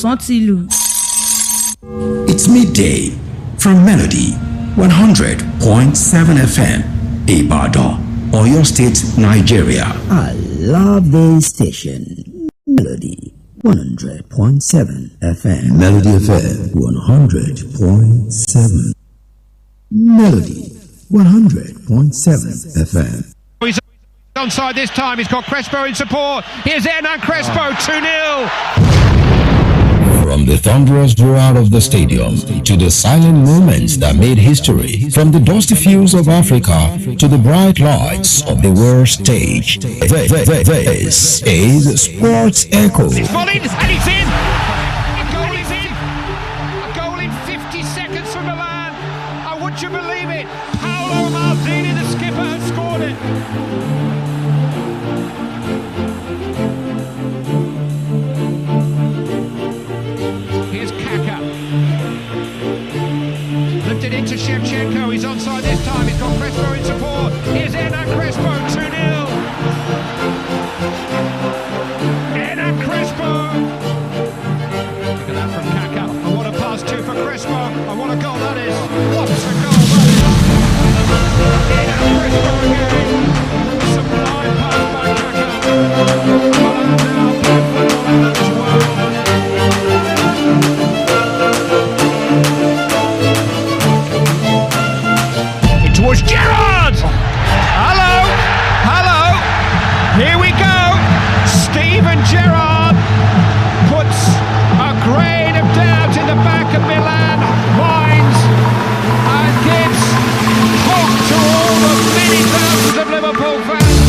ọ̀sán ti lù. It's midday from Melody 100.7 FM, Ibadan, Oyo State, Nigeria. I love this station. Melody 100.7 FM. Melody FM 100.7. Melody 100.7 FM. He's onside this time. He's got Crespo in support. Here's Hernan Crespo, 2-0. From the thunderous roar of the stadium to the silent moments that made history, from the dusty fields of Africa to the bright lights of the world stage, this is Sports Echo. It's volleyed and it's in. A goal is in. A goal in 50 seconds from Milan. Oh, would you believe it? Paolo Maldini, the skipper, has scored it. Lifted into Shevchenko, he's onside this time, he's got Crespo in support. Here's Hernan Crespo, 2-0. Hernan Crespo. Look at that from Kaká. And what a pass too for Crespo. And what a goal that is. What a goal that is. Hernan Crespo again. Sublime pass by Kaká. Milan now playing for Milan as well. Towards Gerrard! Hello! Here we go! Steven Gerrard puts a grain of doubt in the back of Milan minds and gives hope to all the many thousands of Liverpool fans.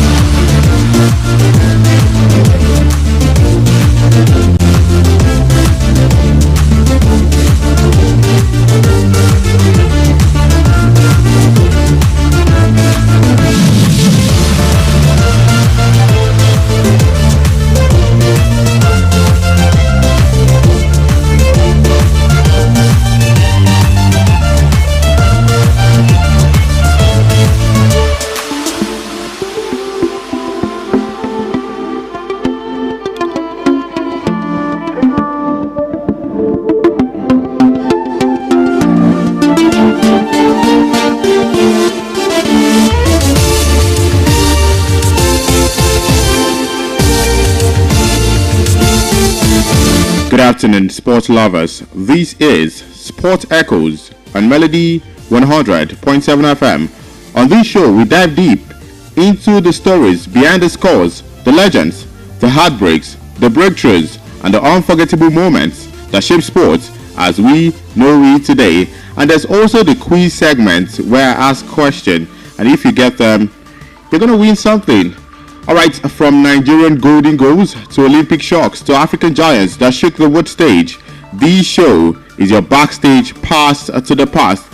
Good afternoon, sports lovers. This is Sport Echoes on Melody 100.7 FM. On this show, we dive deep into the stories behind the scores, the legends, the heartbreaks, the breakthroughs, and the unforgettable moments that shape sports as we know it today. And there's also the quiz segment where I ask questions, and if you get them, you're going to win something. Alright, from Nigerian golden goals to Olympic shocks to African giants that shook the world stage, this show is your backstage pass to the past.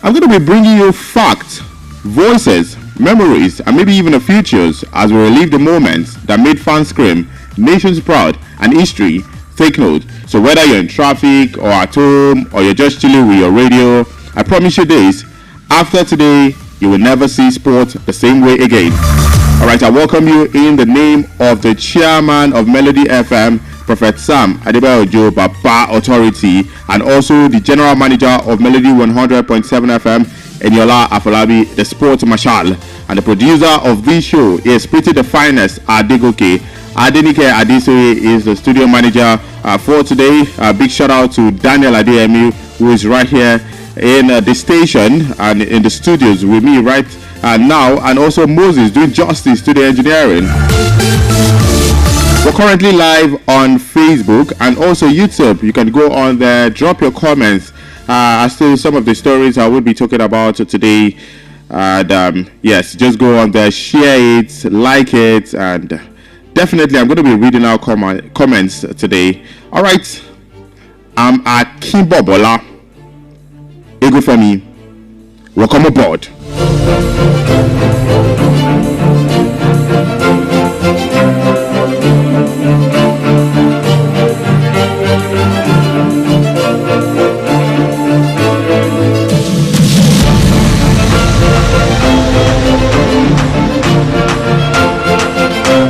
I'm going to be bringing you facts, voices, memories, and maybe even the futures as we relive the moments that made fans scream, nations proud, and history. Take note. So whether you're in traffic or at home or you're just chilling with your radio, I promise you this, after today, you will never see sport the same way again. Alright, I welcome you in the name of the chairman of Melody FM, Prophet Sam Adebayo Baba Authority, and also the general manager of Melody 100.7 FM, Eniola Afolabi, the sports marshal, and the producer of this show is pretty the finest, Adegoke. Adenike Adesoye is the studio manager for today. Big shout out to Daniel Adeyemi, who is right here in the station and in the studios with me right now, and also Moses doing justice to the engineering. We're currently live on Facebook and also YouTube. You can go on there, drop your comments as to some of the stories I will be talking about today. And yes, just go on there, share it, like it, and definitely I'm going to be reading out comments today. All right, I'm Akinbobola. Egunfemi, welcome aboard.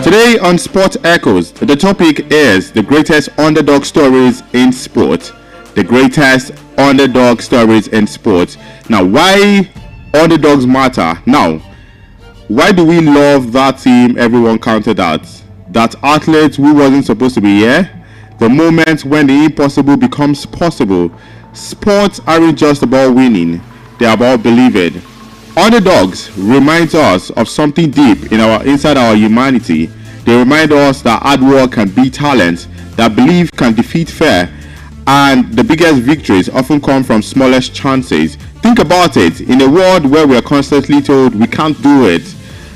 Today on Sport Echoes. The topic is the greatest underdog stories in sport. The greatest underdog stories in sport. Now, why underdogs matter? Now, why do we love that team everyone counted out? That athlete who wasn't supposed to be here? The moment when the impossible becomes possible. Sports aren't just about winning, they're about believing. Underdogs remind us of something deep inside our humanity. They remind us that hard work can beat talent, that belief can defeat fear, and the biggest victories often come from smallest chances. Think about it. In a world where we are constantly told we can't do it,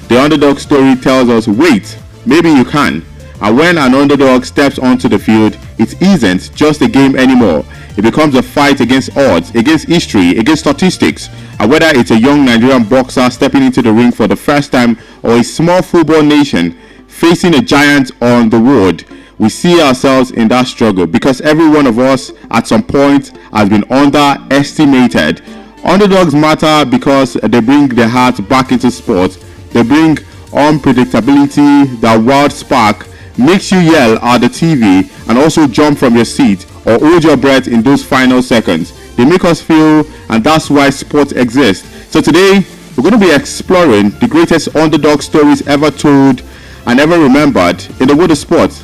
the underdog story tells us, wait, maybe you can. And when an underdog steps onto the field, it isn't just a game anymore. It becomes a fight against odds, against history, against statistics. And whether it's a young Nigerian boxer stepping into the ring for the first time or a small football nation facing a giant on the road, we see ourselves in that struggle because every one of us at some point has been underestimated. Underdogs matter because they bring the heart back into sport. They bring unpredictability, that wild spark, makes you yell at the TV and also jump from your seat or hold your breath in those final seconds. They make us feel, and that's why sports exists. So today, we're going to be exploring the greatest underdog stories ever told and ever remembered in the world of sports.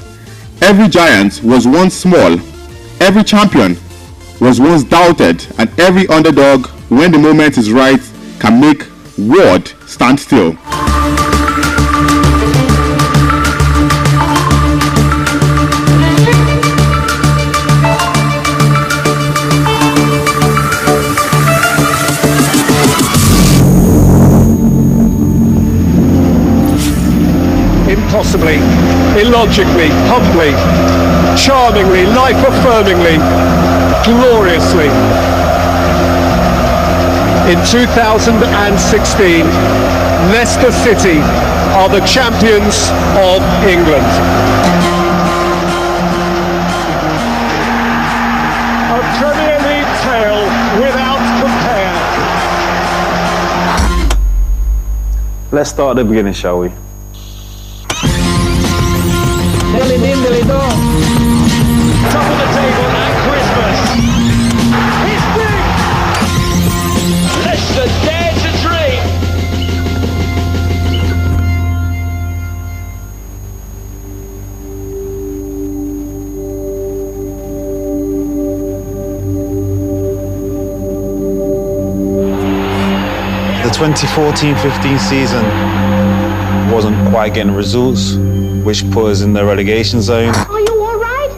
Every giant was once small, every champion was once doubted, and every underdog, when the moment is right, can make world stand still. Impossibly, illogically, humbly, charmingly, life-affirmingly, gloriously. In 2016, Leicester City are the champions of England. A Premier League tale without compare. Let's start at the beginning, shall we? Dilly din, dilly dong. Top of the table at Christmas. He's big! Leicester dare to dream. The 2014-15 season wasn't quite getting results, which put us in the relegation zone. Are you all right?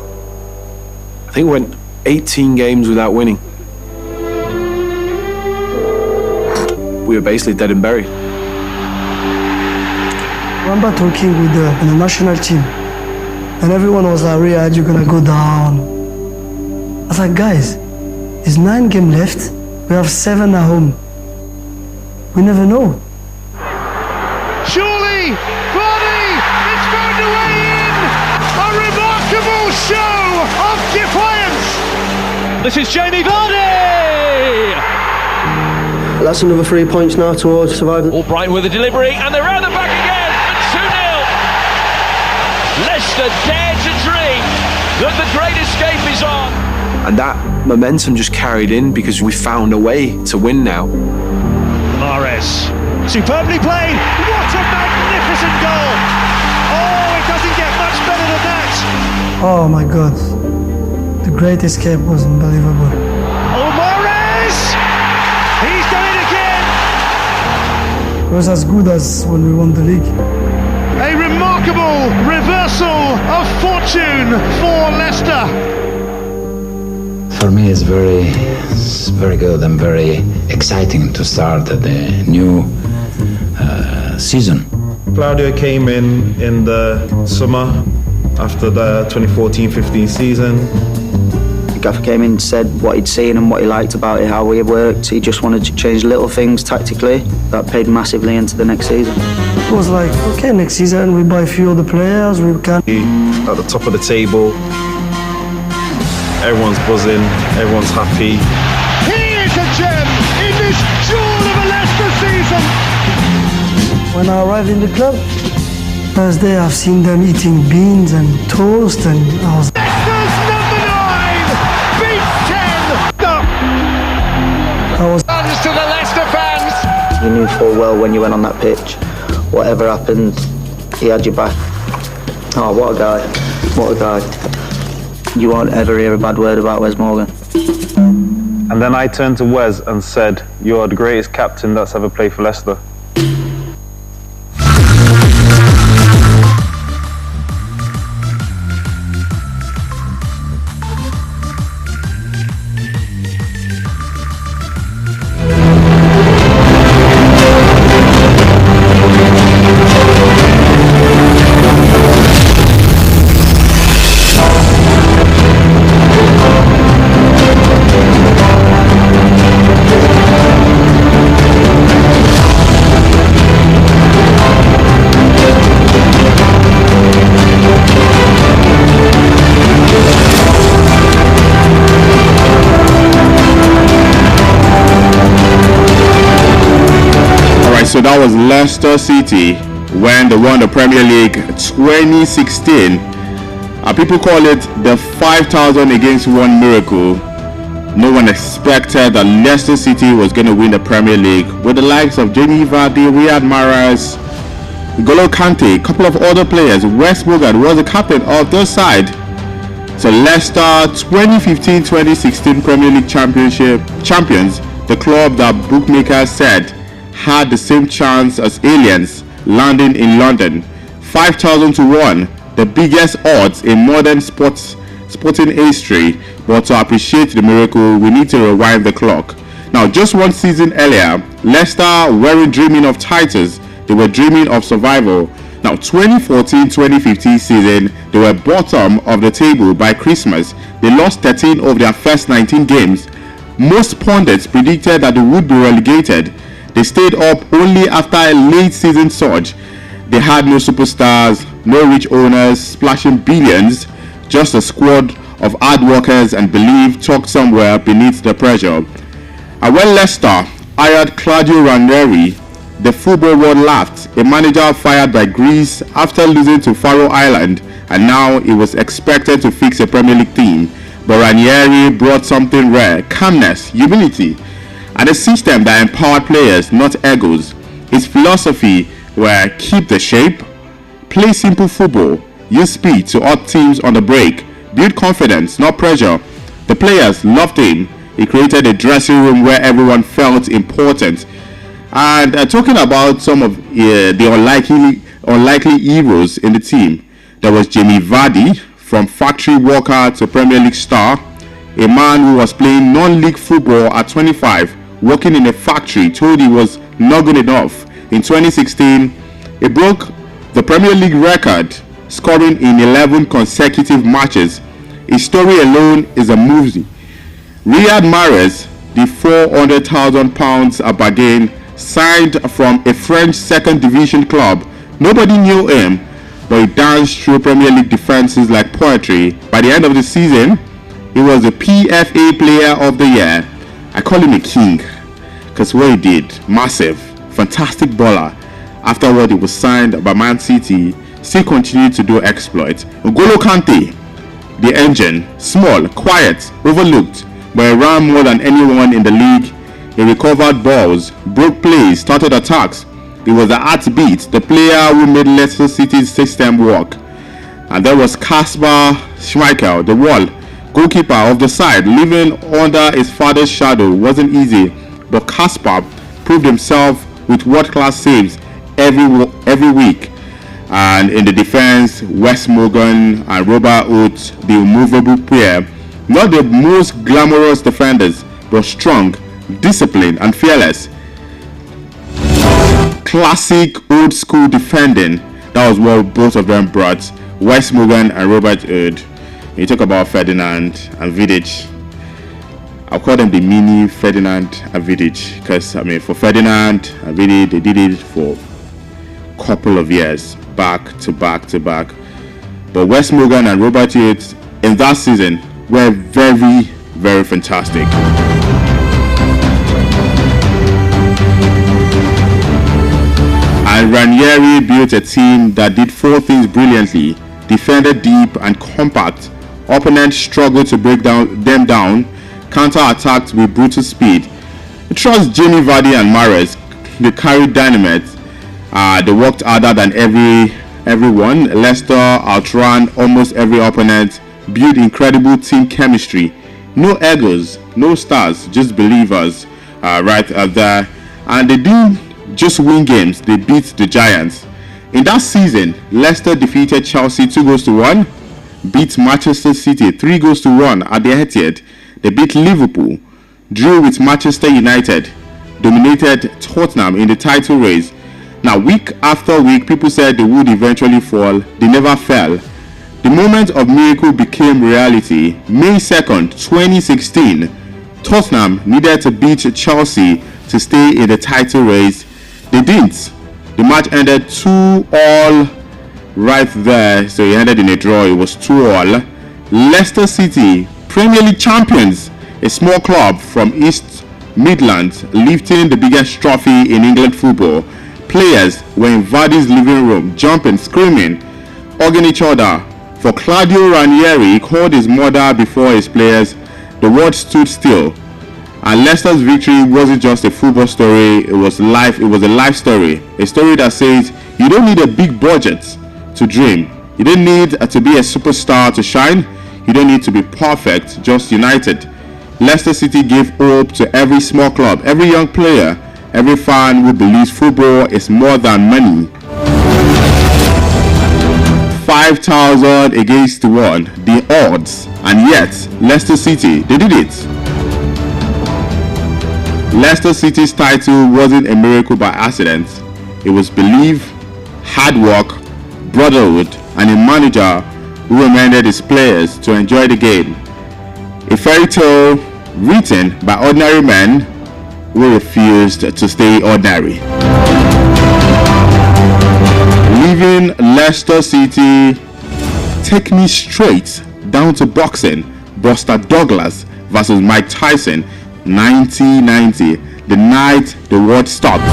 I think we went 18 games without winning. We were basically dead and buried. I remember talking with the national team, and everyone was like, Riyad, you're gonna go down. I was like, guys, there's 9 games left. We have 7 at home. We never know. Surely, Vardy, it's found a way in! A remarkable show of defiance! This is Jamie Vardy! That's another 3 points now towards survival. All Brighton with a delivery, and they're round the back again, and 2-0. Leicester dare to dream that the great escape is on. And that momentum just carried in because we found a way to win now. Mahrez, superbly played! What a magnificent goal! Oh, it doesn't get much better than that! Oh my God, the great escape was unbelievable. Oh, Mahrez! He's done it again! It was as good as when we won the league. A remarkable reversal of fortune for Leicester. For me, it's very good and very exciting to start the new season. Claudio came in the summer after the 2014-15 season. Gaffer came in and said what he'd seen and what he liked about it, how it worked. He just wanted to change little things tactically that paid massively into the next season. It was like, okay, next season we buy a few other players, we can. At the top of the table, everyone's buzzing, everyone's happy. He is a gem in this jewel of a Leicester season! When I arrived in the club, First day I've seen them eating beans and toast, and I was... Runs to the Leicester fans. You knew full well when you went on that pitch, whatever happened, he had your back. Oh, what a guy. What a guy. You won't ever hear a bad word about Wes Morgan. And then I turned to Wes and said, "You're the greatest captain that's ever played for Leicester." So that was Leicester City when they won the Premier League 2016. People call it the 5,000 against 1 miracle. No one expected that Leicester City was going to win the Premier League with the likes of Jamie Vardy, Riyad Mahrez, N'Golo Kante, a couple of other players. Wes Morgan was the captain of their side. So Leicester 2015-2016 Premier League champions, the club that bookmakers said had the same chance as aliens landing in London. 5,000 to 1, the biggest odds in modern sporting history. But to appreciate the miracle, we need to rewind the clock. Now, just one season earlier, Leicester weren't dreaming of titles, they were dreaming of survival. Now, 2014-2015 season, they were bottom of the table by Christmas. They lost 13 of their first 19 games. Most pundits predicted that they would be relegated. They stayed up only after a late season surge. They had no superstars, no rich owners splashing billions, just a squad of hard workers and belief tucked somewhere beneath the pressure. And when Leicester hired Claudio Ranieri, the football world laughed. A manager fired by Greece after losing to Faroe Island, and now he was expected to fix a Premier League team. But Ranieri brought something rare: calmness, humility, and a system that empowered players, not egos. His philosophy were keep the shape, play simple football, use speed to out teams on the break, build confidence, not pressure. The players loved him. He created a dressing room where everyone felt important. And talking about some of the unlikely heroes in the team, there was Jamie Vardy, from factory worker to Premier League star, a man who was playing non-league football at 25, working in a factory, told he was not good enough. In 2016, he broke the Premier League record, scoring in 11 consecutive matches. His story alone is a movie. Riyad Mahrez, the £400,000 bargain, signed from a French second division club. Nobody knew him, but he danced through Premier League defenses like poetry. By the end of the season, he was the PFA Player of the Year. I call him a king, because what he did, massive, fantastic baller. Afterward, he was signed by Man City, still continued to do exploits. N'Golo Kante, the engine, small, quiet, overlooked, but he ran more than anyone in the league. He recovered balls, broke plays, started attacks. He was the heartbeat, the player who made Leicester City's system work. And there was Kasper Schmeichel, the wall goalkeeper of the side, living under his father's shadow wasn't easy, but Kasper proved himself with world-class saves every week. And in the defense, Wes Morgan and Robert Oates, the immovable pair, not the most glamorous defenders, but strong, disciplined, and fearless. Classic old school defending. That was what both of them brought. Wes Morgan and Robert Oates. You talk about Ferdinand and Vidic. I'll call them the mini Ferdinand and Vidic, because for Ferdinand and Vidic, they did it for a couple of years, back to back to back. But Wes Morgan and Robert Oates in that season were very, very fantastic. And Ranieri built a team that did 4 things brilliantly: defended deep and compact. Opponents struggled to break them down, counter-attacked with brutal speed. Trust Jamie Vardy and Mahrez. They carried dynamite. They worked harder than everyone. Leicester outran almost every opponent, built incredible team chemistry. No egos, no stars, just believers right there. And they didn't just win games, they beat the Giants. In that season, Leicester defeated Chelsea 2-1, beat Manchester City 3-1 at the Etihad. They beat Liverpool, drew with Manchester United, dominated Tottenham in the title race. Now, week after week, people said they would eventually fall. They never fell. The moment of miracle became reality. May 2nd, 2016, Tottenham needed to beat Chelsea to stay in the title race. They didn't. The match ended 2-2 right there, so it ended in a draw. It was 2-2. Leicester City, Premier League champions, a small club from East Midlands, lifting the biggest trophy in England football. Players were in Vardy's living room, jumping, screaming, hugging each other. For Claudio Ranieri, called his mother before his players. The world stood still. And Leicester's victory wasn't just a football story, it was life. It was a life story. A story that says you don't need a big budget to dream. You don't need to be a superstar to shine. You don't need to be perfect, just united. Leicester City gave hope to every small club, every young player, every fan who believes football is more than money. 5,000 against 1, the odds, and yet Leicester City, they did it. Leicester City's title wasn't a miracle by accident. It was belief, hard work, brotherhood, and a manager who reminded his players to enjoy the game. A fairy tale written by ordinary men who refused to stay ordinary. Leaving Leicester City, take me straight down to boxing. Buster Douglas versus Mike Tyson, 1990, the night the world stopped.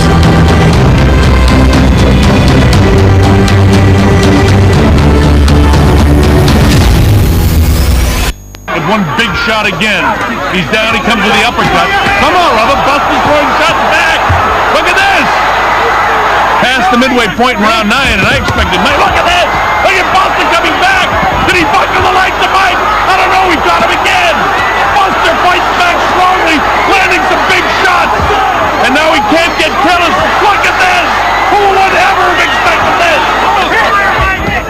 With one big shot again. He's down, he comes with the uppercut. Somehow or other, Buster's throwing shots back. Look at this! Past the midway point in round 9, and I expected Mike. Look at this! Look at Buster coming back! Did he buckle the legs of Mike? I don't know, he got him again! Buster fights back strongly, landing some big shots! And now he can't get Kellis. Look at this! Who would ever have expected this?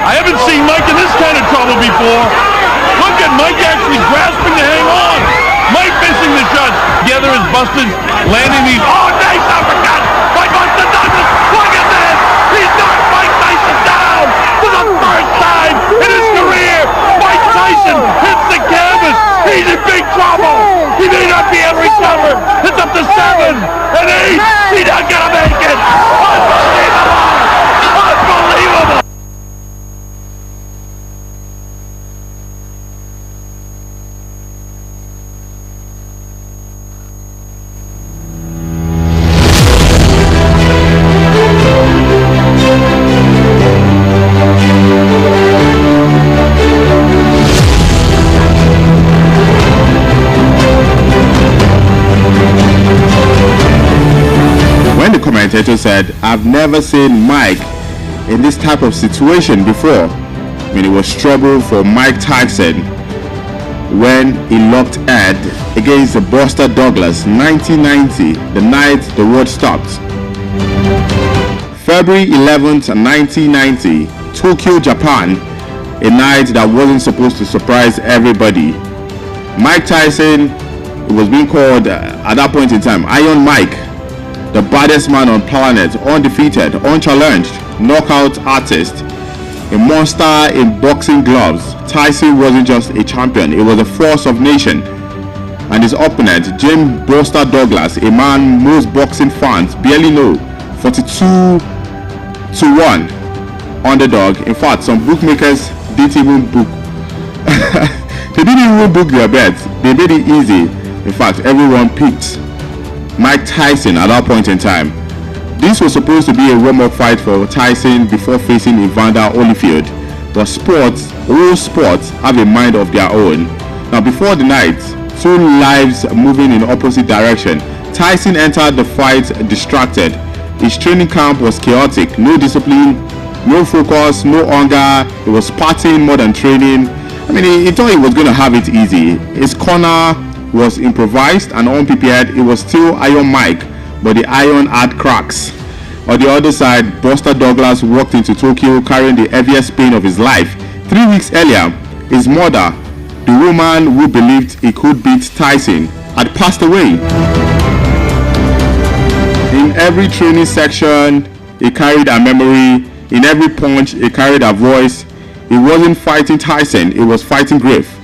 I haven't seen Mike in this kind of trouble before. Look at Mike actually grasping to hang on. Mike missing the shots. Together as Buster's landing these. Oh, nice uppercut by Buster Douglas. Look at this. He's knocked Mike Tyson down for the first time in his career. Mike Tyson hits the canvas. He's in big trouble. He may not be able to recover. It's up to 7 and 8. He's not going to make it. Unbelievable. Unbelievable. Commentator said, I've never seen Mike in this type of situation before. I mean, it was trouble for Mike Tyson when he locked head against Buster Douglas, 1990, the night the world stopped. February 11th, 1990, Tokyo, Japan, a night that wasn't supposed to surprise everybody. Mike Tyson was being called at that point in time Iron Mike, the baddest man on planet, undefeated, unchallenged, knockout artist, a monster in boxing gloves. Tyson wasn't just a champion, he was a force of nation. And his opponent, James Buster Douglas, a man most boxing fans barely know, 42-1 underdog. In fact, some bookmakers didn't even book they didn't even book their bets. They made it easy. In fact, everyone picked Mike Tyson at that point in time. This was supposed to be a warm-up fight for Tyson before facing Evander Holyfield, but all sports have a mind of their own. Now, before the night, two lives moving in opposite direction, Tyson entered the fight distracted. His training camp was chaotic, no discipline, no focus, no hunger. It was partying more than training. I mean, he thought he was going to have it easy. His corner was improvised and unprepared. It was still Iron Mike, but the iron had cracks. On the other side, Buster Douglas walked into Tokyo carrying the heaviest pain of his life. 3 weeks earlier, his mother, the woman who believed he could beat Tyson, had passed away. In every training section, he carried a memory. In every punch, he carried a voice. He wasn't fighting Tyson, he was fighting grief.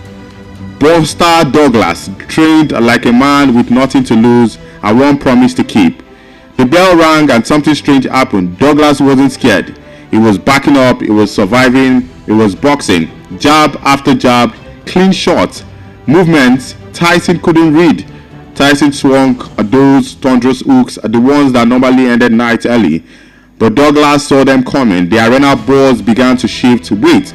Buster Douglas trained like a man with nothing to lose and one promise to keep. The bell rang and something strange happened. Douglas wasn't scared. He was backing up, he was surviving, he was boxing. Jab after jab, clean shots, movements Tyson couldn't read. Tyson swung at those thunderous hooks, at the ones that normally ended nights early. But Douglas saw them coming. The arena balls began to shift. Wait,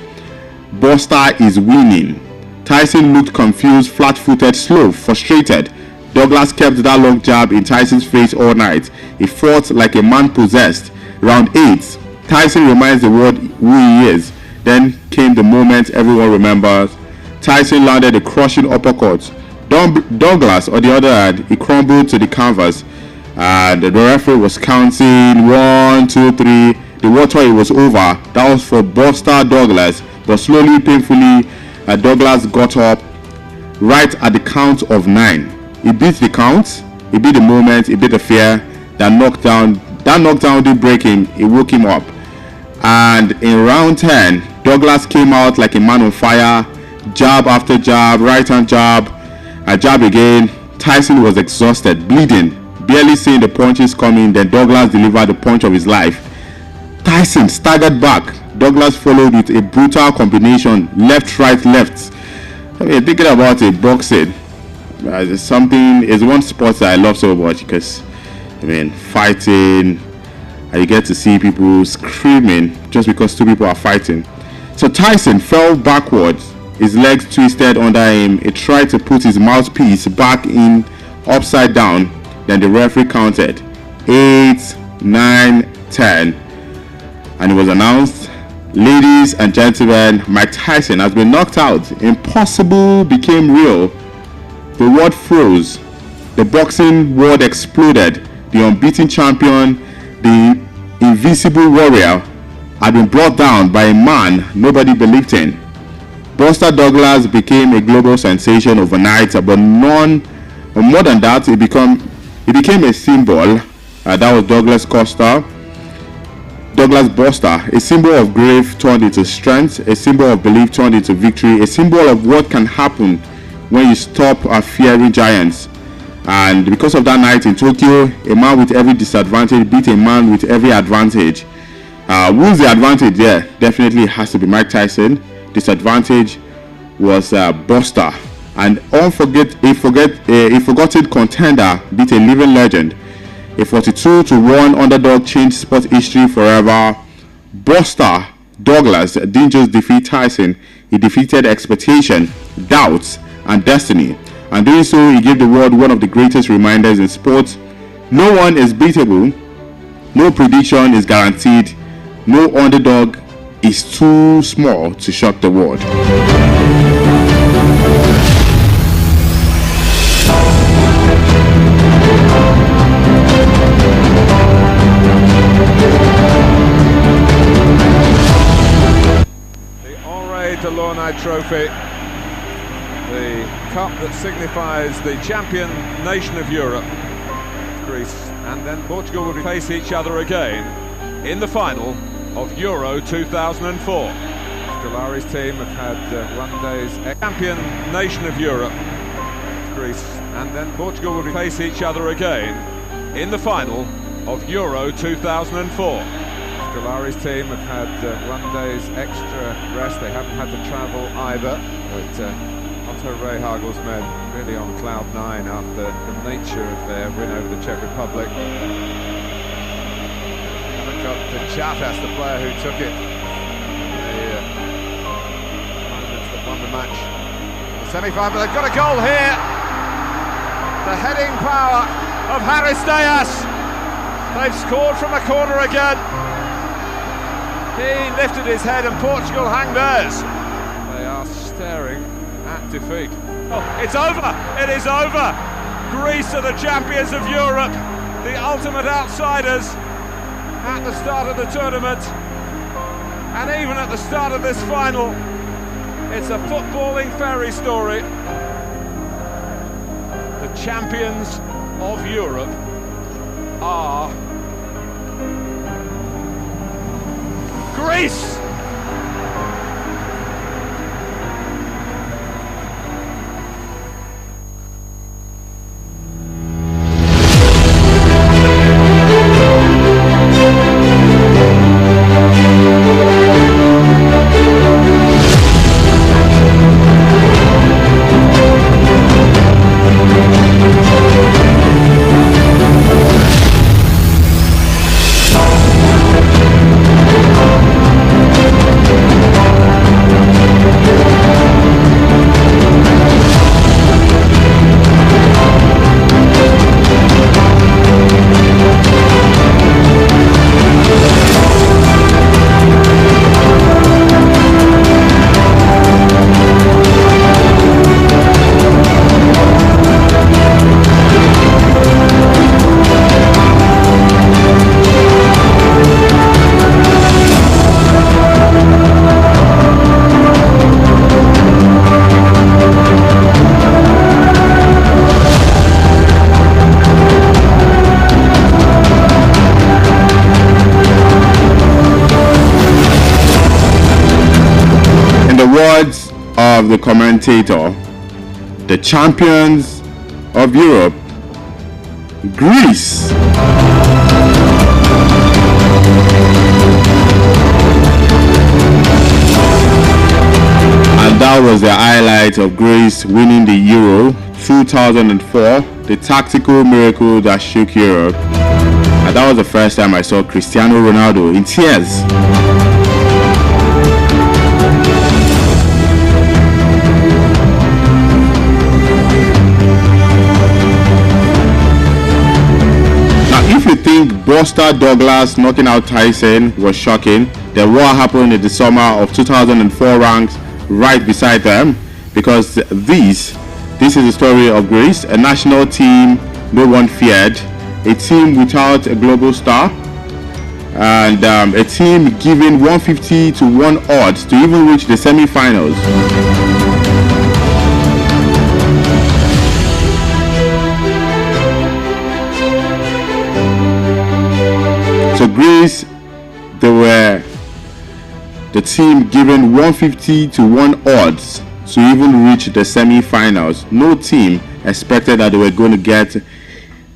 Buster is winning. Tyson looked confused, flat-footed, slow, frustrated. Douglas kept that long jab in Tyson's face all night. He fought like a man possessed. Round 8, Tyson reminds the world who he is. Then came the moment everyone remembers. Tyson landed a crushing uppercut. Douglas, on the other hand, he crumbled to the canvas. And the referee was counting 1, 2, 3. The world thought it was over. That was for Buster Douglas. But slowly, painfully, Douglas got up right at the count of 9. He beat the count, he beat the moment, he beat the fear. That knockdown didn't break him, it woke him up. And in round 10, Douglas came out like a man on fire. Jab after jab, right hand jab, a jab again. Tyson was exhausted, bleeding, barely seeing the punches coming. Then Douglas delivered the punch of his life. Tyson staggered back. Douglas followed with a brutal combination, left, right, left. I mean, thinking about it, boxing is one sport that I love so much because, I mean, fighting, and you get to see people screaming just because two people are fighting. So Tyson fell backwards, his legs twisted under him. He tried to put his mouthpiece back in upside down. Then the referee counted 8, 9, 10, and it was announced, ladies and gentlemen, Mike Tyson has been knocked out. Impossible became real. The world froze. The boxing world exploded. The unbeaten champion, the invisible warrior, had been brought down by a man nobody believed in. Buster Douglas became a global sensation overnight, but more than that, he became a symbol. That was Douglas Buster, a symbol of grief turned into strength, a symbol of belief turned into victory, a symbol of what can happen when you stop fearing giants. And because of that night in Tokyo, a man with every disadvantage beat a man with every advantage. Who's the advantage there? Definitely has to be Mike Tyson. Disadvantage was Buster. And a forgotten contender beat a living legend. A 42-1 underdog changed sport history forever. Buster Douglas didn't just defeat Tyson, he defeated expectation, doubts, and destiny. And doing so, he gave the world one of the greatest reminders in sports. No one is beatable, no prediction is guaranteed, no underdog is too small to shock the world. Lorna Trophy, the cup that signifies the champion nation of Europe. Greece and then Portugal will face each other again in the final of Euro 2004. Scolari's team have had one day's champion nation of Europe. Greece and then Portugal will face each other again in the final of Euro 2004. Scolari's team have had one day's extra rest. They haven't had to travel either. But Otto Rehhagel's men really on cloud 9 after the nature of their win over the Czech Republic. got the Chatas, the player who took it. Moments that won the match. The semi-final, they've got a goal here. The heading power of Haris Dias. They've scored from a corner again. He lifted his head and Portugal hang theirs. They are staring at defeat. Oh, it's over! It is over! Greece are the champions of Europe, the ultimate outsiders at the start of the tournament. And even at the start of this final, it's a footballing fairy story. The champions of Europe are Greece! Words of the commentator, the champions of Europe, Greece. And that was the highlight of Greece winning the Euro 2004, the tactical miracle that shook Europe. And that was the first time I saw Cristiano Ronaldo in tears. If you think Buster Douglas knocking out Tyson was shocking, then what happened in the summer of 2004 ranks right beside them, because this is the story of Greece, a national team no one feared, a team without a global star, and a team given 150 to 1 odds to even reach the semi-finals. So Greece, they were the team given 150 to 1 odds to even reach the semi-finals. No team expected that they were going to get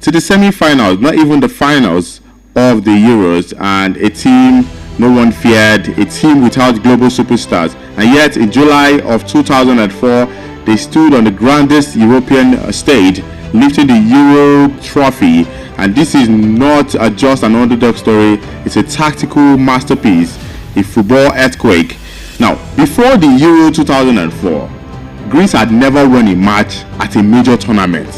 to the semi-finals, not even the finals of the Euros, and a team no one feared, a team without global superstars. And yet in July of 2004, they stood on the grandest European stage, lifting the Euro trophy. And this is not just an underdog story, it's a tactical masterpiece, a football earthquake. Now, before the Euro 2004, Greece had never won a match at a major tournament.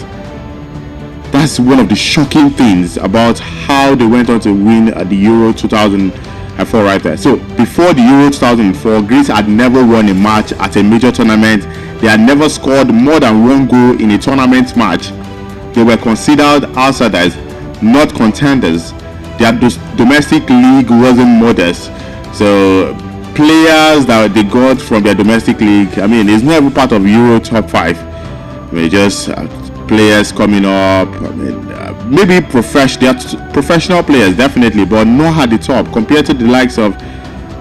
That's one of the shocking things about how they went on to win at the Euro 2004 right there. So, before the Euro 2004, Greece had never won a match at a major tournament. They had never scored more than 1 goal in a tournament match. They were considered outsiders, not contenders. Their domestic league wasn't modest. So players that they got from their domestic league, I mean, it's not every part of Euro top 5. I mean, just players coming up. I mean, maybe professional players, definitely, but not at the top compared to the likes of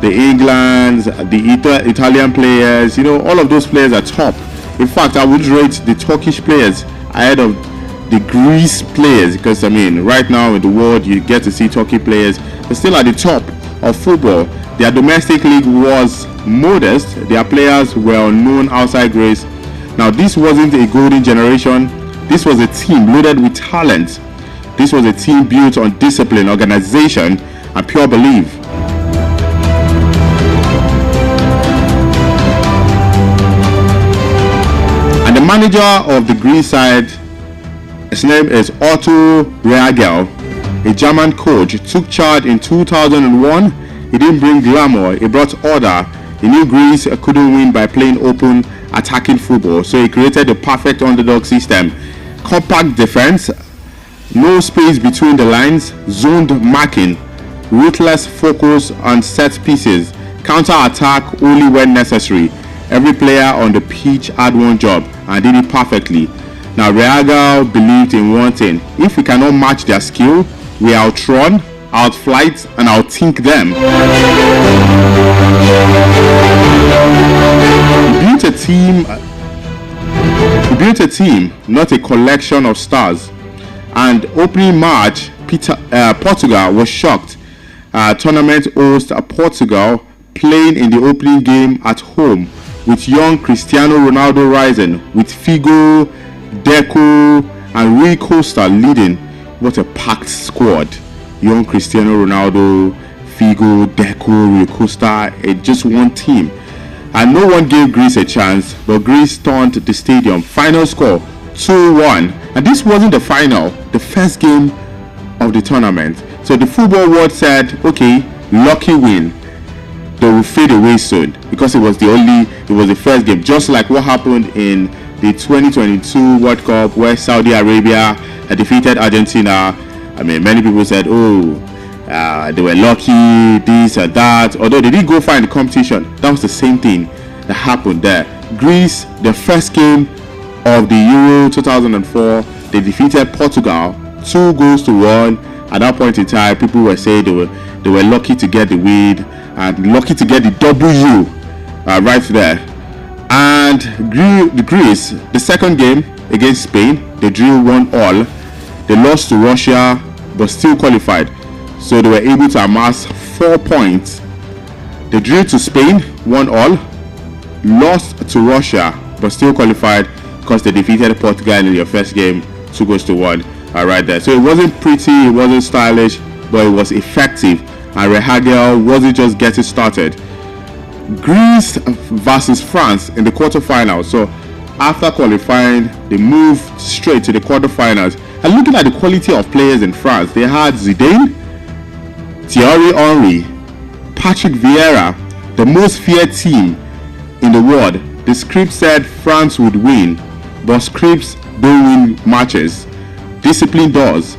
the Englands, the Italian players. You know, all of those players are top. In fact, I would rate the Turkish players ahead of the Greece players, because I mean, right now in the world you get to see Turkey players, they're still at the top of football. Their domestic league was modest, their players were unknown outside Greece. Now, this wasn't a golden generation, this was a team loaded with talent. This was a team built on discipline, organization, and pure belief. And the manager of the Greece side, his name is Otto Rehagel, a German coach, took charge in 2001. He didn't bring glamour, he brought order. He knew Greece couldn't win by playing open, attacking football, so he created the perfect underdog system. Compact defense, no space between the lines, zoned marking, ruthless focus on set pieces, counter-attack only when necessary. Every player on the pitch had one job and did it perfectly. Now, Reagal believed in one thing: if we cannot match their skill, we outrun, outflight, and outthink them. He built a team, not a collection of stars. And opening match, Portugal was shocked. Tournament host Portugal playing in the opening game at home with young Cristiano Ronaldo rising, with Figo, Deco, and Rui Costa leading. What a packed squad. Young Cristiano Ronaldo, Figo, Deco, Rui Costa, just one team. And no one gave Greece a chance, but Greece turned the stadium. Final score 2-1. And this wasn't the final, the first game of the tournament. So the football world said, okay, lucky win. They will fade away soon, because it was the first game, just like what happened in the 2022 World Cup where Saudi Arabia had defeated Argentina. I mean, many people said, they were lucky, this or that, although they didn't go far in the competition. That was the same thing that happened there. Greece, the first game of the Euro 2004, they defeated Portugal 2-1. At that point in time, people were saying they were lucky to get the win and lucky to get the W right there. And Greece, the second game against Spain, they drew 1-1. They lost to Russia but still qualified, so they were able to amass 4 points. They drew to Spain 1-1, lost to Russia but still qualified because they defeated Portugal in their first game 2-1 right there. So it wasn't pretty, it wasn't stylish, but it was effective, and Rehagel wasn't just getting started. Greece versus France in the quarterfinals. So after qualifying, they moved straight to the quarterfinals. And looking at the quality of players in France, they had Zidane, Thierry Henry, Patrick Vieira, the most feared team in the world. The script said France would win, but scripts don't win matches. Discipline does.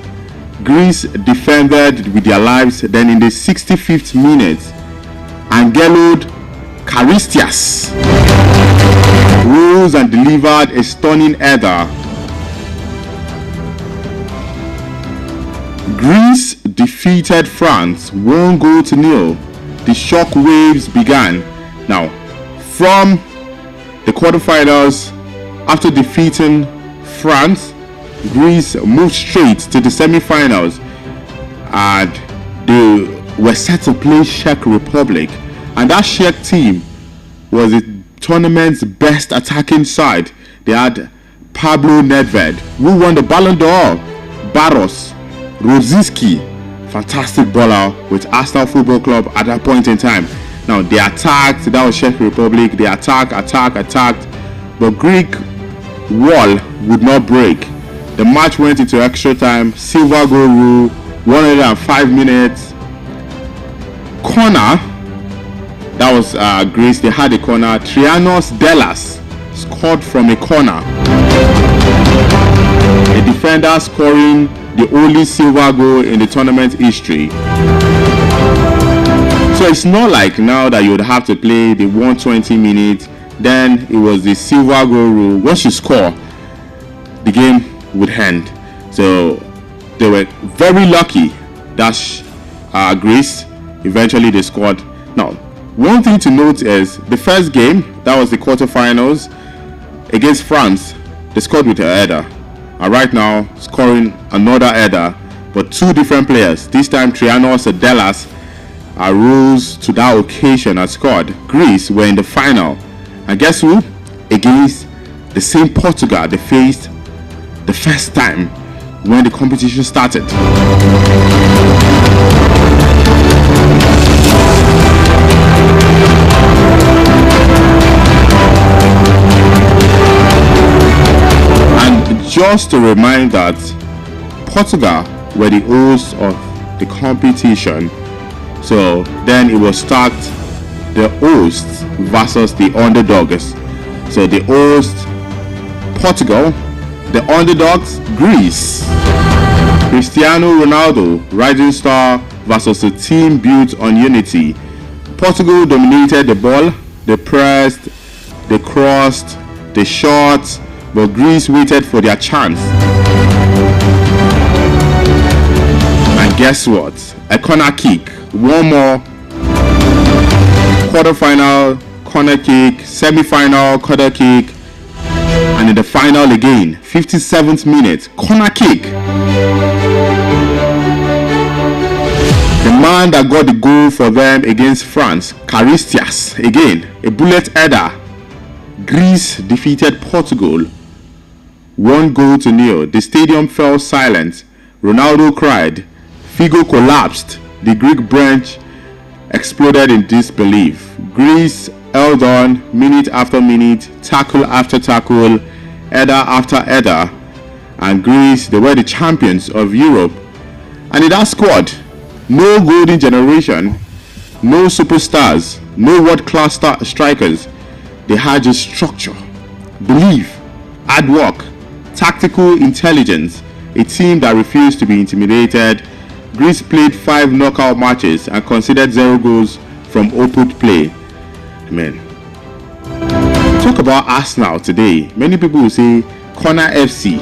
Greece defended with their lives. Then in the 65th minute, Angelou Charistias rose and delivered a stunning header. Greece defeated France 1-0. The shock waves began. Now, from the quarterfinals, after defeating France, Greece moved straight to the semi-finals, and they were set to play Czech Republic. And that Czech team was the tournament's best attacking side. They had Pablo Nedved, who won the Ballon d'Or, Barros, Rosicky, fantastic baller with Arsenal Football Club at that point in time. Now they attacked, that was Czech Republic, they attacked, but Greek wall would not break. The match went into extra time, silver goal rule, 105 minutes. Corner, that was Greece, they had a corner. Trianos Delas scored from a corner. A defender scoring the only silver goal in the tournament history. So it's not like now that you would have to play the 120 minutes, then it was the silver goal rule. Once you score, the game would end. So they were very lucky that Greece eventually they scored. Now, one thing to note is the first game, that was the quarterfinals against France, they scored with a header. And right now, scoring another header, but two different players. This time, Trianos Delas rose to that occasion and scored. Greece were in the final. And guess who? Against the same Portugal they faced the first time when the competition started. just to remind that Portugal were the hosts of the competition. So then it was stacked, the hosts versus the underdogs. So the hosts, Portugal, the underdogs, Greece. Cristiano Ronaldo, rising star, versus a team built on unity. Portugal dominated the ball, they pressed, they crossed, they shot, but Greece waited for their chance. And guess what? A corner kick, one more, quarterfinal, corner kick, semi-final, corner kick, and in the final again, 57th minute, corner kick. The man that got the goal for them against France, Caristias, again, a bullet header. Greece defeated Portugal 1-0. The stadium fell silent. Ronaldo cried. Figo collapsed. The Greek bench exploded in disbelief. Greece held on minute after minute, tackle after tackle, header after header, and Greece, they were the champions of Europe. And in that squad, no golden generation, no superstars, no world-class strikers. They had just structure, belief, hard work, tactical intelligence, a team that refused to be intimidated. Greece played 5 knockout matches and conceded 0 goals from open play. Amen. Talk about Arsenal today. Many people will say Corner FC.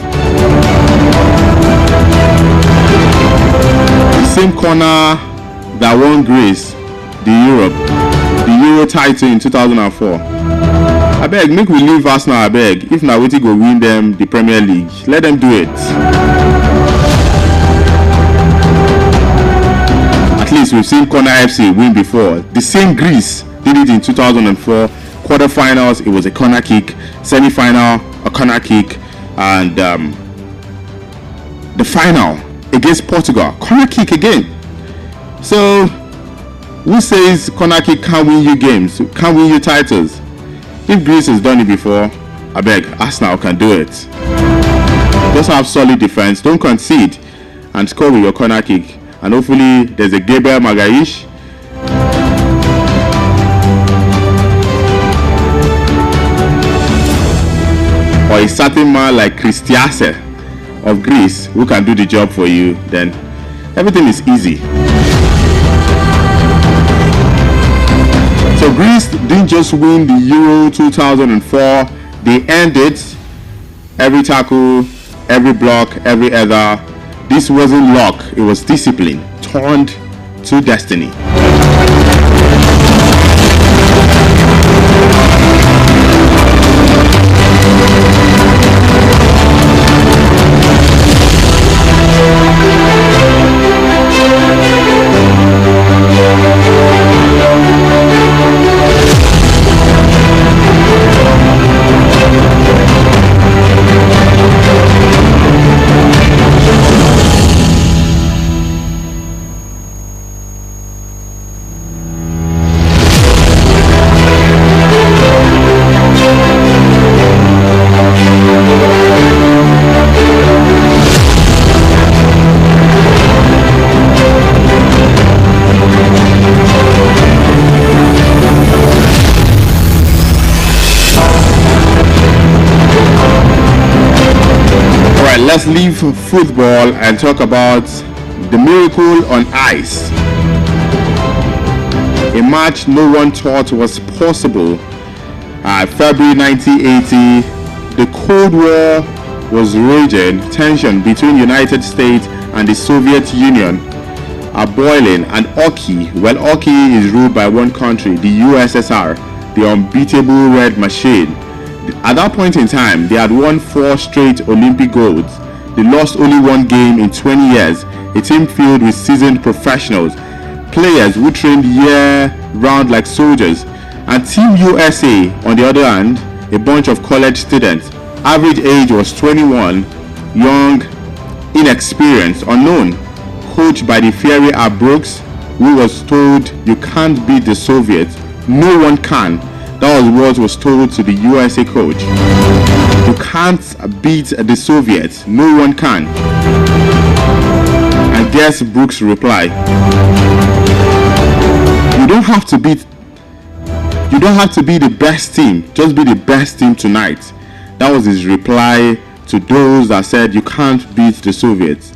The same corner that won Greece the Euro title in 2004. I beg, make we leave Arsenal, I beg. If na wetin go win them the Premier League, let them do it. At least we've seen Corner FC win before. The same Greece did it in 2004. Quarterfinals, it was a corner kick. Semi-final, a corner kick. And the final against Portugal, corner kick again. So, who says corner kick can't win you games, can't win you titles? If Greece has done it before, I beg, Arsenal can do it. Just have solid defense, don't concede, and score with your corner kick. And hopefully, there's a Gabriel Magalhaes. Or a certain man like Christiase of Greece who can do the job for you, then everything is easy. So Greece didn't just win the Euro 2004, they earned it. Every tackle, every block, every header. This wasn't luck, it was discipline turned to destiny. Let's leave football and talk about the miracle on ice. A match no one thought was possible. February 1980, the Cold War was raging. Tension between United States and the Soviet Union are boiling, and hockey, well, hockey is ruled by one country, the USSR, the unbeatable Red Machine. At that point in time, they had won 4 straight Olympic golds. They lost only 1 game in 20 years. A team filled with seasoned professionals, players who trained year-round like soldiers. And Team USA, on the other hand, a bunch of college students. Average age was 21, young, inexperienced, unknown. Coached by the fiery Art Brooks, who was told, "You can't beat the Soviets. No one can." That was what was told to the USA coach. You can't beat the Soviets. No one can. And guess Brooks' reply. You don't have to be the best team. Just be the best team tonight. That was his reply to those that said you can't beat the Soviets.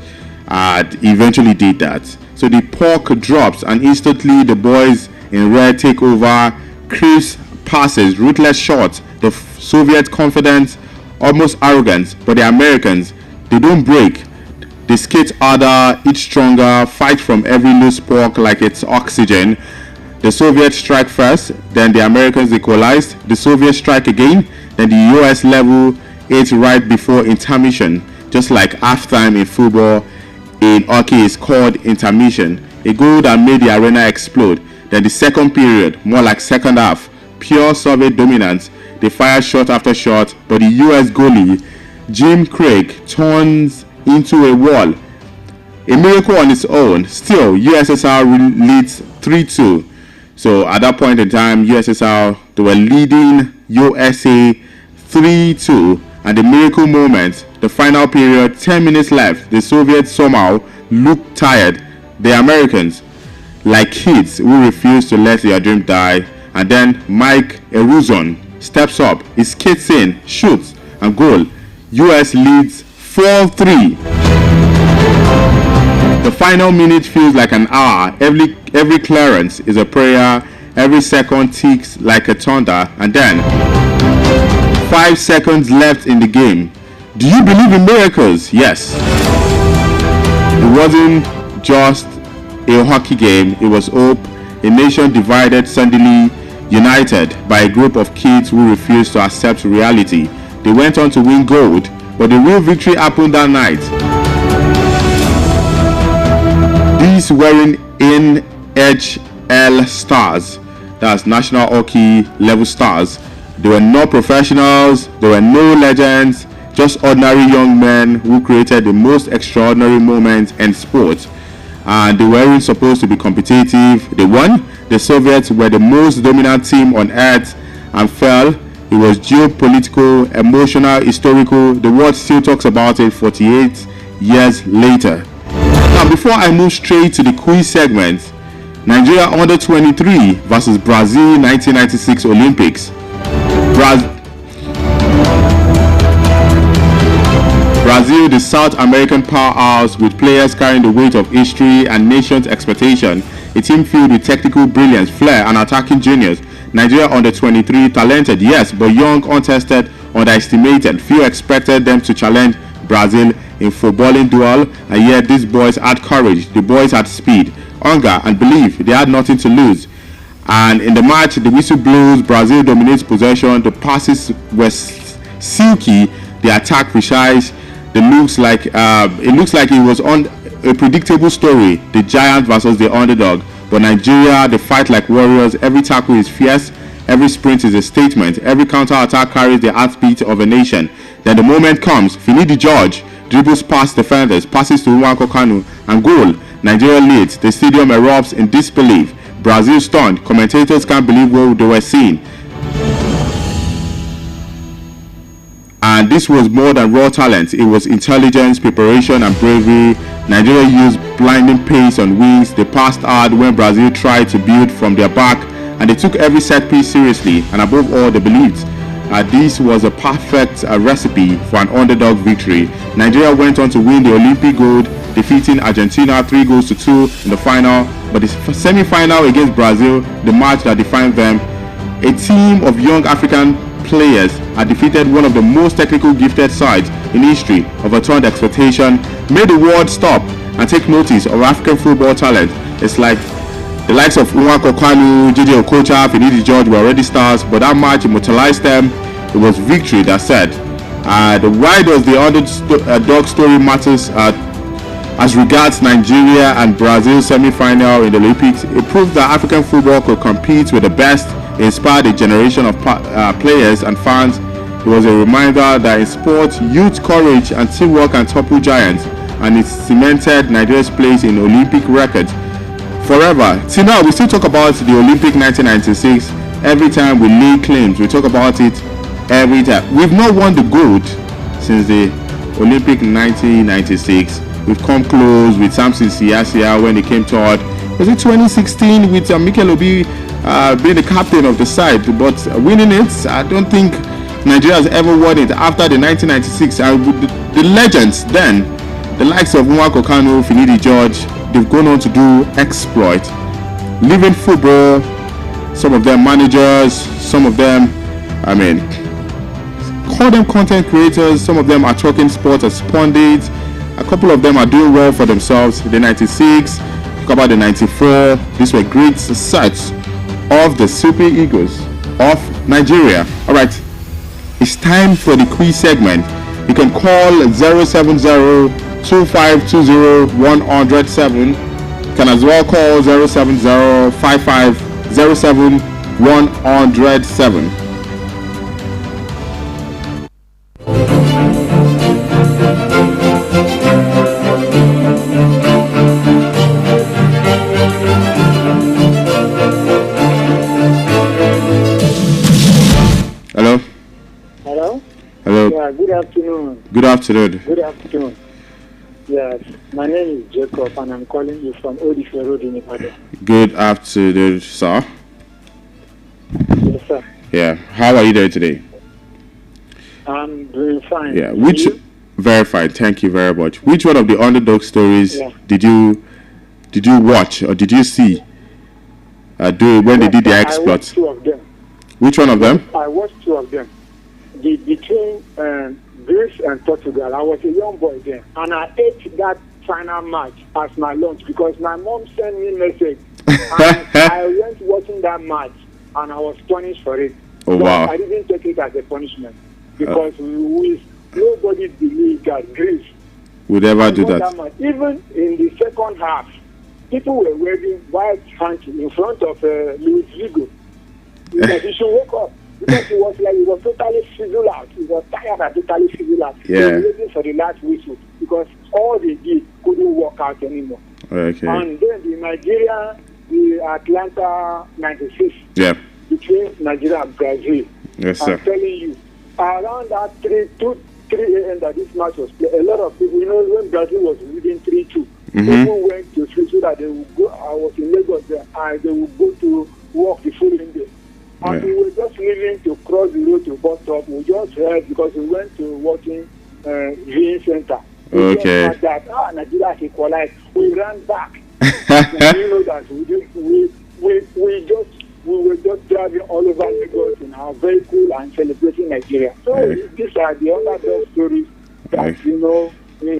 Eventually did that. So the puck drops and instantly the boys in red take over. Crisp passes, ruthless shots. The Soviet confidence, almost arrogance, but the Americans, they don't break. They skate harder, eat stronger, fight from every loose puck like it's oxygen. The Soviets strike first, then the Americans equalize. The Soviets strike again, then the US level it right before intermission. Just like halftime in football, in hockey is called intermission. A goal that made the arena explode. Then the second period, more like second half, pure Soviet dominance. They fire shot after shot, but the US goalie, Jim Craig, turns into a wall. A miracle on its own. Still, USSR leads 3-2. So at that point in time, USSR, they were leading USA 3-2. And the miracle moment, the final period, 10 minutes left. The Soviets somehow looked tired. The Americans, like kids who refuse to let their dream die. And then Mike Eruzon steps up, he skates in, shoots, and goal. US leads 4-3. The final minute feels like an hour. Every clearance is a prayer. Every second ticks like a thunder. And then 5 seconds left in the game. Do you believe in miracles? Yes. It wasn't just a hockey game. It was hope. A nation divided, suddenly united by a group of kids who refused to accept reality. They went on to win gold, but the real victory happened that night. These wearing NHL stars, that's National Hockey Level stars, they were not professionals, they were no legends, just ordinary young men who created the most extraordinary moments in sports. And they weren't supposed to be competitive. They won. The Soviets were the most dominant team on earth and fell. It was geopolitical, emotional, historical. The world still talks about it 48 years later. Now, before I move straight to the quiz segment, Nigeria under 23 versus Brazil 1996 Olympics. Brazil, the South American powerhouse with players carrying the weight of history and nation's expectation. A team filled with technical brilliance, flair, and attacking genius. Nigeria under 23, talented, yes, but young, untested, underestimated. Few expected them to challenge Brazil in footballing duel, and yet these boys had courage. The boys had speed, hunger, and belief. They had nothing to lose. And in the match, the whistle blows. Brazil dominates possession. The passes were silky. The attack precise. It looks like it was on a predictable story. The giant versus the underdog. But Nigeria, they fight like warriors. Every tackle is fierce. Every sprint is a statement. Every counter-attack carries the heartbeat of a nation. Then the moment comes. Finidi George dribbles past defenders, passes to Nwankwo Kanu, and goal. Nigeria leads. The stadium erupts in disbelief. Brazil stunned. Commentators can't believe what they were seeing. And this was more than raw talent. It was intelligence, preparation, and bravery. Nigeria used blinding pace on wings. They passed hard when Brazil tried to build from their back, and they took every set piece seriously. And above all, they believed this was a perfect recipe for an underdog victory. Nigeria went on to win the Olympic gold, defeating Argentina 3-2 in the final. But the semi-final against Brazil, the match that defined them, a team of young African players had defeated one of the most technical gifted sides in history, overturned expectation, made the world stop and take notice of African football talent. It's like the likes of Nwankwo Kanu, JJ Okocha, Finidi George were already stars, but that match immortalized them. It was victory that said. Why does the underdog story matters as regards Nigeria and Brazil semi-final in the Olympics? It proves that African football could compete with the best. It inspired a generation of players and fans. It was a reminder that in sport, youth, courage, and teamwork can topple giants, and it cemented Nigeria's place in Olympic records forever. See, now we still talk about the Olympic 1996. Every time we lay claims, we talk about it every time. We've not won the gold since the Olympic 1996. We've come close with Samson Siasia when he came third. Was it 2016 with Mikel Obi being the captain of the side? But winning it, I don't think Nigeria has ever won it after the 1996. The legends then, the likes of Nwako Kanu, Finidi George, they've gone on to do exploit, leaving football. Some of them managers, some of them, call them content creators. Some of them are talking sports as pundits. A couple of them are doing well for themselves. The 96, talk about the 94. These were great sets of the Super Eagles of Nigeria. All right, it's time for the quiz segment. You can call 070-2520-107. You can as well call 070-5507-107. Hello? Hello? Hello? Yeah, good afternoon. Good afternoon. Good afternoon. Yes, my name is Jacob and I'm calling you from Odife Road in Ibadan. Good afternoon, sir. Yes, sir. Yeah, how are you doing today? I'm doing fine. Yeah, very fine. Thank you very much. Which one of the underdog stories did you watch or did you see when they did the exploit? I watched two of them. Which one of them? I watched two of them. Between Greece and Portugal. I was a young boy then, and I ate that final match as my lunch because my mom sent me a message. And I went watching that match, and I was punished for it. Oh, wow. I didn't take it as a punishment because nobody believed that Greece would ever do that. Even in the second half, people were waving white hands in front of Luis Figo. Because he should wake up. Because he was totally fizzled out. He was tired and totally fizzled out. Yeah. He was waiting for the last whistle because all they did couldn't work out anymore. Okay. And then the Nigeria, the Atlanta 96 between Nigeria and Brazil. Yes, sir. I'm telling you, around that 3 a.m. that this match was played, a lot of people, when Brazil was leading 3-2, people went to sleep so that they would go. I was in Lagos there, and they would go to work the following day. And we were just leaving to cross the road to bus stop. We just heard because we went to watching viewing center. We just heard that Nigeria has equalized. We ran back. And you know that we were just driving all over Lagos in our vehicle and celebrating Nigeria. So these are the underdog stories that people who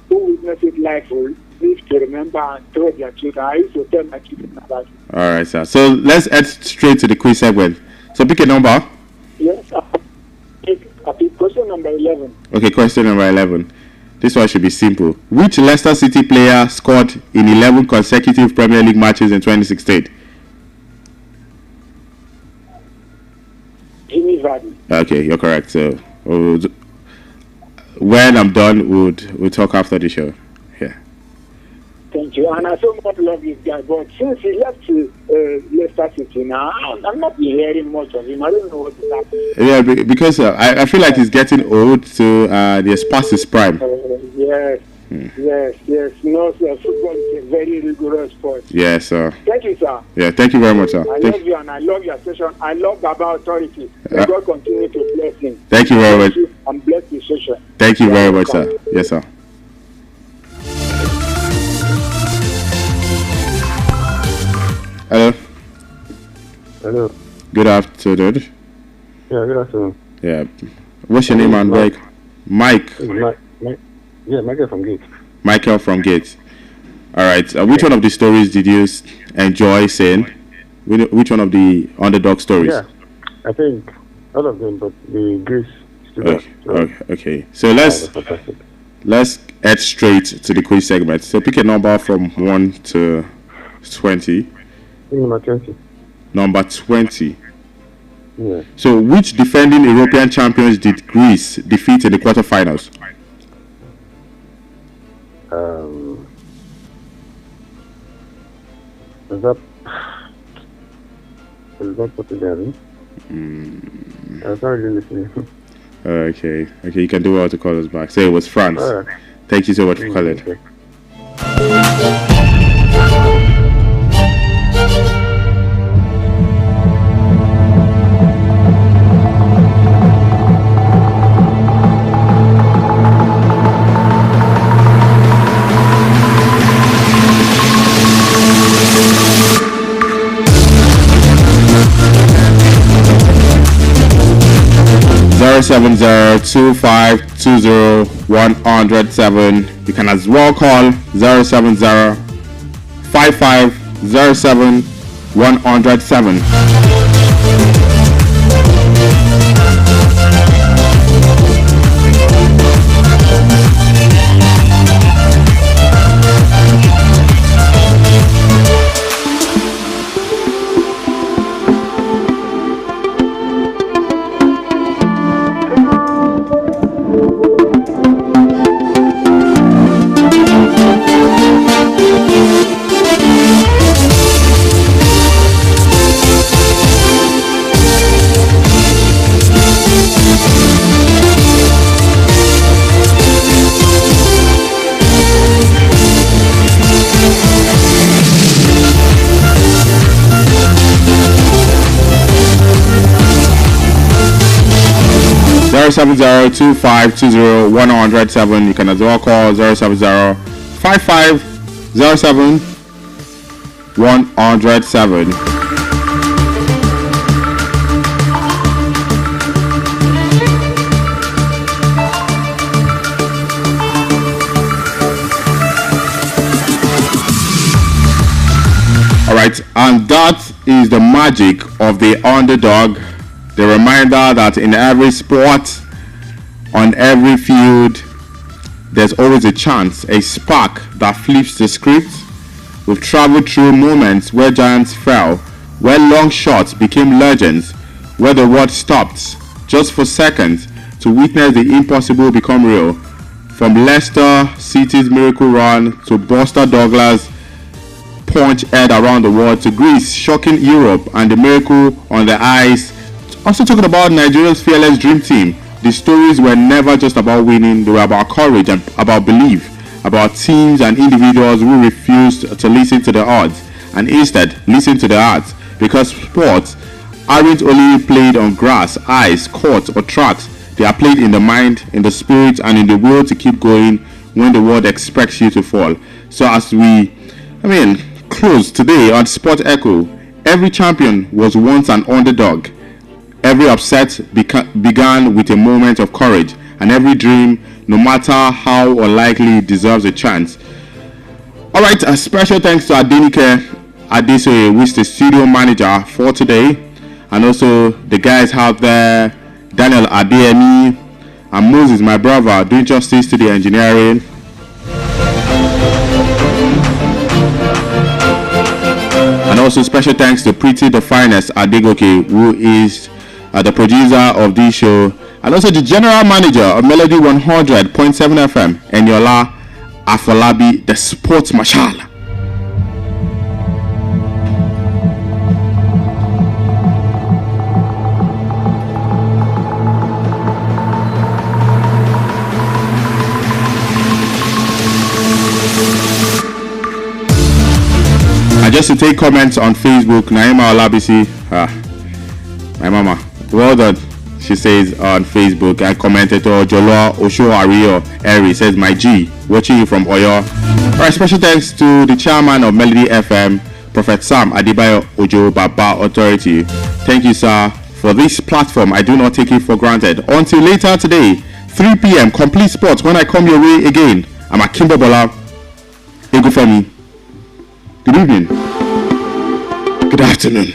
witness it live will live to remember and tell their children. I used to tell my children about it. All right, sir. So let's head straight to the quiz segment. So pick a number. Yes, I pick question number 11. Okay, question number 11. This one should be simple. Which Leicester City player scored in 11 consecutive Premier League matches in 2016? Jimmy Vardy. Okay, you're correct. So when I'm done, we'll talk after the show. Yeah. Thank you. And I so much love this guy, but since he left Leicester City now, I'm not hearing much of him. I don't know what is happening. Yeah, because I feel like he's getting old, so he's past his prime. Yes. No, sir. Football is a very rigorous sport. Yes, sir. Thank you, sir. Yeah, thank you very much, sir. I love you and I love your session. I love Baba Authority. May God continue to bless him. Thank you very much. And bless the session. Thank you very much, sir. Yes, sir. Hello. Hello. Good afternoon. Yeah, good afternoon. Yeah. What's your name and Mike? Mike. Michael from Gate. Michael from Gate. All right. Which one of the stories did you enjoy saying? Which one of the underdog stories? Yeah, I think all of them, but the Greece. Okay. So let's head straight to the quiz segment. So pick a number from 1 to 20. Number 20. Number 20. Yeah. So which defending European champions did Greece defeat in the quarterfinals? Is that Portugal? I was not really listening. Okay, you can do well to call us back. So it was France. Thank you so much for calling. Okay. 07025201107. You can as well call 07055071107. Seven 07025201107. You can as well call 07055071107. Alright, and that is the magic of the underdog. The reminder that in every sport, on every field, there's always a chance, a spark that flips the script. We've traveled through moments where giants fell, where long shots became legends, where the world stopped just for seconds to witness the impossible become real. From Leicester City's miracle run to Buster Douglas' punch head around the world to Greece shocking Europe and the miracle on the ice. Also talking about Nigeria's fearless dream team. The stories were never just about winning, they were about courage and about belief, about teams and individuals who refused to listen to the odds and instead listen to the heart. Because sports aren't only played on grass, ice, court or tracks. They are played in the mind, in the spirit and in the will to keep going when the world expects you to fall. So as we close today on Sport Echo, every champion was once an underdog. Every upset began with a moment of courage, and every dream, no matter how unlikely, deserves a chance. Alright, a special thanks to Adenike Adesoye, who is the studio manager for today, and also the guys out there, Daniel Adeyemi and Moses, my brother, doing justice to the engineering. And also special thanks to Pretty the Finest Adegoke, who is the producer of this show, and also the general manager of Melody 100.7 FM, Eniola Afolabi, the sports marshal. And just to take comments on Facebook, Naima Olabisi, my mama, well done, she says on Facebook, and commentator Jolo Osho Ario Eri says, my G, watching you from Oyo. Alright, special thanks to the chairman of Melody FM, Prophet Sam Adebayo Ojo Baba Authority. Thank you, sir, for this platform. I do not take it for granted. Until later today, 3 p.m. complete sports when I come your way again. I'm Akinbobola, Egunfemi. Good evening. Good afternoon.